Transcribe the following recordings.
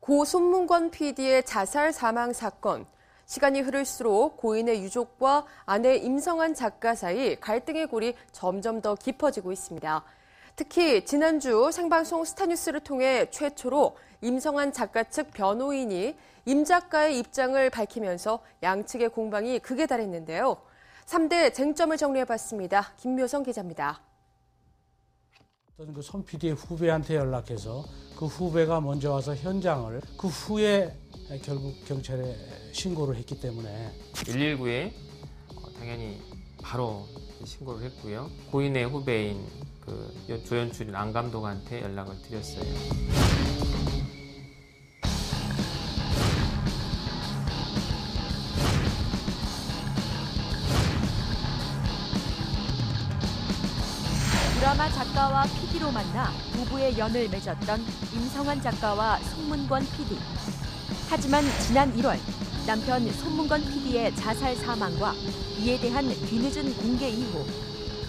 고 손문권 PD의 자살 사망 사건. 시간이 흐를수록 고인의 유족과 아내 임성환 작가 사이 갈등의 골이 점점 더 깊어지고 있습니다. 특히 지난주 생방송 스타뉴스를 통해 최초로 임성환 작가 측 변호인이 임 작가의 입장을 밝히면서 양측의 공방이 극에 달했는데요. 3대 쟁점을 정리해봤습니다. 김묘성 기자입니다. 그 손 PD의 후배한테 연락해서 그 후배가 먼저 와서 현장을 그 후에 결국 경찰에 신고를 했기 때문에 119에 당연히 바로 신고를 했고요. 고인의 후배인 그 조연출인 안 감독한테 연락을 드렸어요. 드라마 작가와 PD로 만나 부부의 연을 맺었던 임성환 작가와 손문권 PD. 하지만 지난 1월 남편 손문권 PD의 자살 사망과 이에 대한 뒤늦은 공개 이후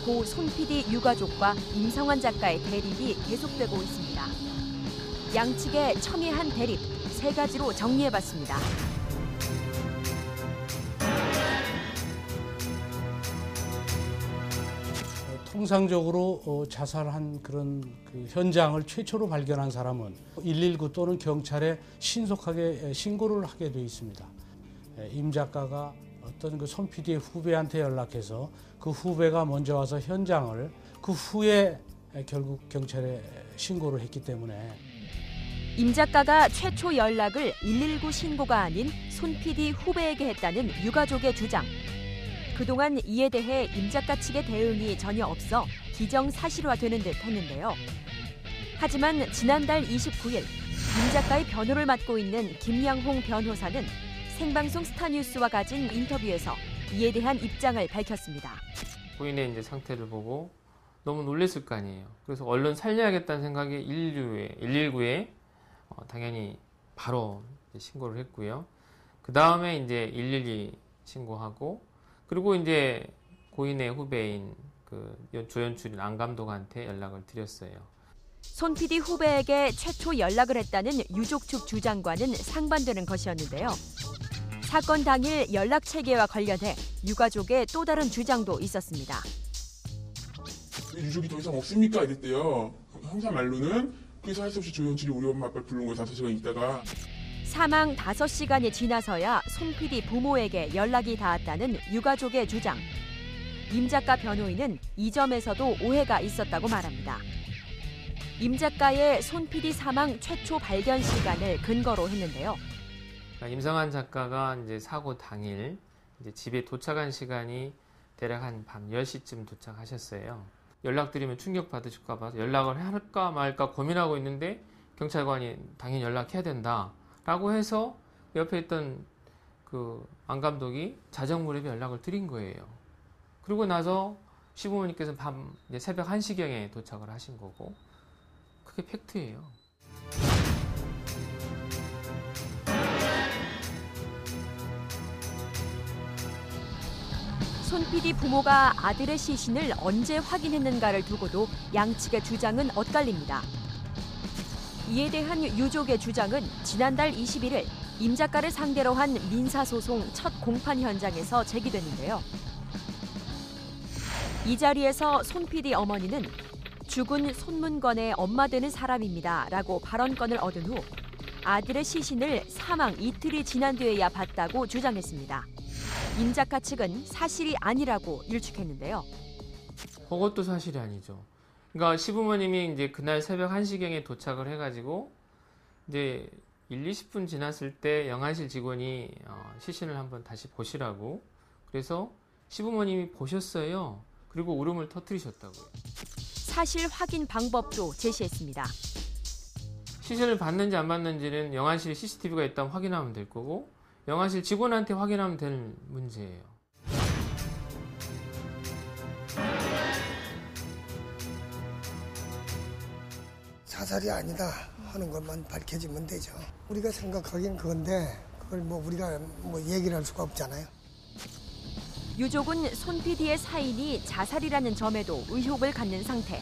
고 손 PD 유가족과 임성환 작가의 대립이 계속되고 있습니다. 양측의 첨예한 대립 3가지로 정리해봤습니다. 통상적으로 자살한 그런 그 현장을 최초로 발견한 사람은 119 또는 경찰에 신속하게 신고를 하게 되어 있습니다. 임 작가가 어떤 그 손 PD의 후배한테 연락해서 그 후배가 먼저 와서 현장을 그 후에 결국 경찰에 신고를 했기 때문에 임 작가가 최초 연락을 119 신고가 아닌 손 PD 후배에게 했다는 유가족의 주장. 그동안 이에 대해 임 작가 측의 대응이 전혀 없어 기정사실화되는 듯 했는데요. 하지만 지난달 29일 임 작가의 변호를 맡고 있는 김양홍 변호사는 생방송 스타뉴스와 가진 인터뷰에서 이에 대한 입장을 밝혔습니다. 고인의 이제 상태를 보고 너무 놀랐을 거 아니에요. 그래서 얼른 살려야겠다는 생각에 119에 당연히 바로 신고를 했고요. 그 다음에 이제 112 신고하고 그리고 이제 고인의 후배인 그 조연출인 안 감독한테 연락을 드렸어요. 손 PD 후배에게 최초 연락을 했다는 유족 측 주장과는 상반되는 것이었는데요. 사건 당일 연락 체계와 관련해 유가족의 또 다른 주장도 있었습니다. 유족이 더 이상 없습니까? 이랬대요. 형사 말로는 그래서 할 수 없이 조연출이 우리 엄마 아빠를 부른 거예요. 5시간 있다가. 사망 5시간이 지나서야 손 PD 부모에게 연락이 닿았다는 유가족의 주장. 임 작가 변호인은 이 점에서도 오해가 있었다고 말합니다. 임 작가의 손 PD 사망 최초 발견 시간을 근거로 했는데요. 임성환 작가가 이제 사고 당일 이제 집에 도착한 시간이 대략 한 밤 10시쯤 도착하셨어요. 연락드리면 충격받으실까 봐 연락을 할까 말까 고민하고 있는데 경찰관이 당연히 연락해야 된다. 라고 해서 옆에 있던 그 안 감독이 자정무렵에 연락을 드린 거예요. 그리고 나서 시부모님께서는 이제 새벽 1시경에 도착을 하신 거고 그게 팩트예요. 손 PD 부모가 아들의 시신을 언제 확인했는가를 두고도 양측의 주장은 엇갈립니다. 이에 대한 유족의 주장은 지난달 21일 임 작가를 상대로 한 민사소송 첫 공판 현장에서 제기됐는데요. 이 자리에서 손 PD 어머니는 죽은 손문권의 엄마 되는 사람입니다 라고 발언권을 얻은 후 아들의 시신을 사망 이틀이 지난 뒤에야 봤다고 주장했습니다. 임 작가 측은 사실이 아니라고 일축했는데요. 그것도 사실이 아니죠. 그러니까 시부모님이 이제 그날 새벽 1시경에 도착을 해가지고 이제 20분 지났을 때 영안실 직원이 시신을 한번 다시 보시라고 그래서 시부모님이 보셨어요. 그리고 울음을 터뜨리셨다고요. 사실 확인 방법도 제시했습니다. 시신을 봤는지 안 봤는지는 영안실에 CCTV가 있다면 확인하면 될 거고 영안실 직원한테 확인하면 될 문제예요. 자살이 아니다 하는 것만 밝혀지면 되죠. 우리가 생각하기엔 그건데 그걸 뭐 우리가 뭐 얘기를 할 수가 없잖아요. 유족은 손 PD의 사인이 자살이라는 점에도 의혹을 갖는 상태.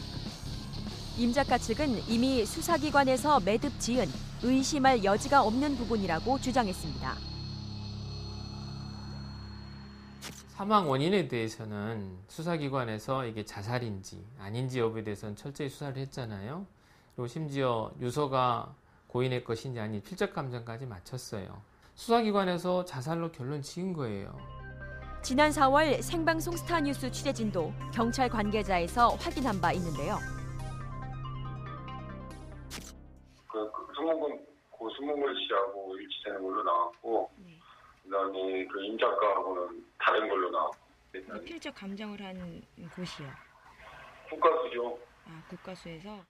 임 작가 측은 이미 수사기관에서 매듭 지은 의심할 여지가 없는 부분이라고 주장했습니다. 사망 원인에 대해서는 수사기관에서 이게 자살인지 아닌지 여부에 대해서는 철저히 수사를 했잖아요. 그리고 심지어 유서가 고인의 것인지 아닌지 필적 감정까지 마쳤어요. 수사기관에서 자살로 결론 지은 거예요. 지난 4월 생방송 스타뉴스 취재진도 경찰 관계자에서 확인한 바 있는데요. 고수몽글 씨하고 일치되는 걸로 나왔고, 그다음에 그 임 작가하고는 다른 걸로 나왔고. 필적 감정을 한 곳이요? 국가수죠. 아, 국가수에서?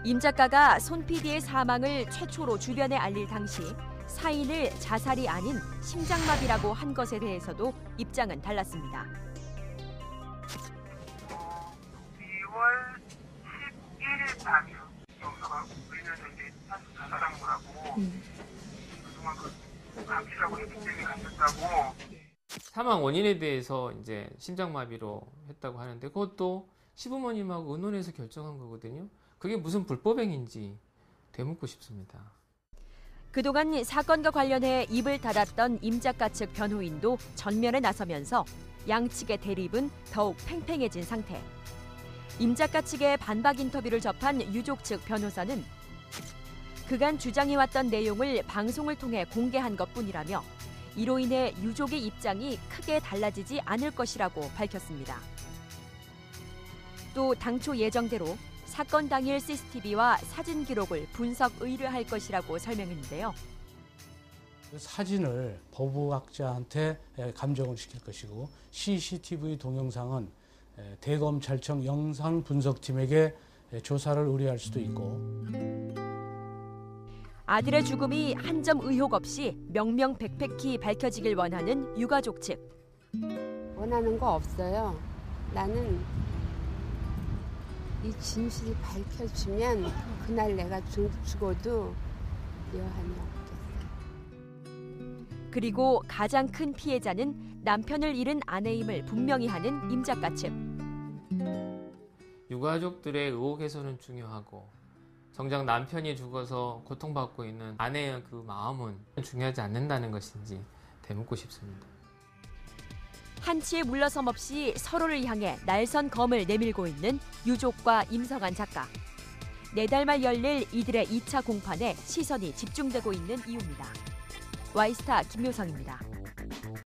임 작가가 손 PD의 사망을 최초로 주변에 알릴 당시 사인을 자살이 아닌 심장마비라고 한 것에 대해서도 입장은 달랐습니다. 2월 11일 밤이요. 영사가 우리는 이제 자살한 거라고 그동안 그 감시라고 했기 때문에 갔었다고. 사망 원인에 대해서 이제 심장마비로 했다고 하는데 그것도 시부모님하고 의논해서 결정한 거거든요. 그게 무슨 불법행위인지 되묻고 싶습니다. 그동안 사건과 관련해 입을 닫았던 임 작가 측 변호인도 전면에 나서면서 양측의 대립은 더욱 팽팽해진 상태. 임 작가 측의 반박 인터뷰를 접한 유족 측 변호사는 그간 주장해왔던 내용을 방송을 통해 공개한 것뿐이라며 이로 인해 유족의 입장이 크게 달라지지 않을 것이라고 밝혔습니다. 또 당초 예정대로 사건 당일 CCTV와 사진 기록을 분석 의뢰할 것이라고 설명했는데요. 사진을 법의학자한테 감정을 시킬 것이고 CCTV 동영상은 대검찰청 영상분석팀에게 조사를 의뢰할 수도 있고. 아들의 죽음이 한 점 의혹 없이 명명백백히 밝혀지길 원하는 유가족 측. 원하는 거 없어요. 나는 이 진실이 밝혀지면 그날 내가 죽어도 여한이 없겠어요. 그리고 가장 큰 피해자는 남편을 잃은 아내임을 분명히 하는 임 작가 측. 유가족들의 의혹 해소는 중요하고 정작 남편이 죽어서 고통받고 있는 아내의 그 마음은 중요하지 않는다는 것인지 되묻고 싶습니다. 한치의 물러섬 없이 서로를 향해 날선 검을 내밀고 있는 유족과 임성한 작가. 내달 말 열릴 이들의 2차 공판에 시선이 집중되고 있는 이유입니다. 와이스타 김효성입니다.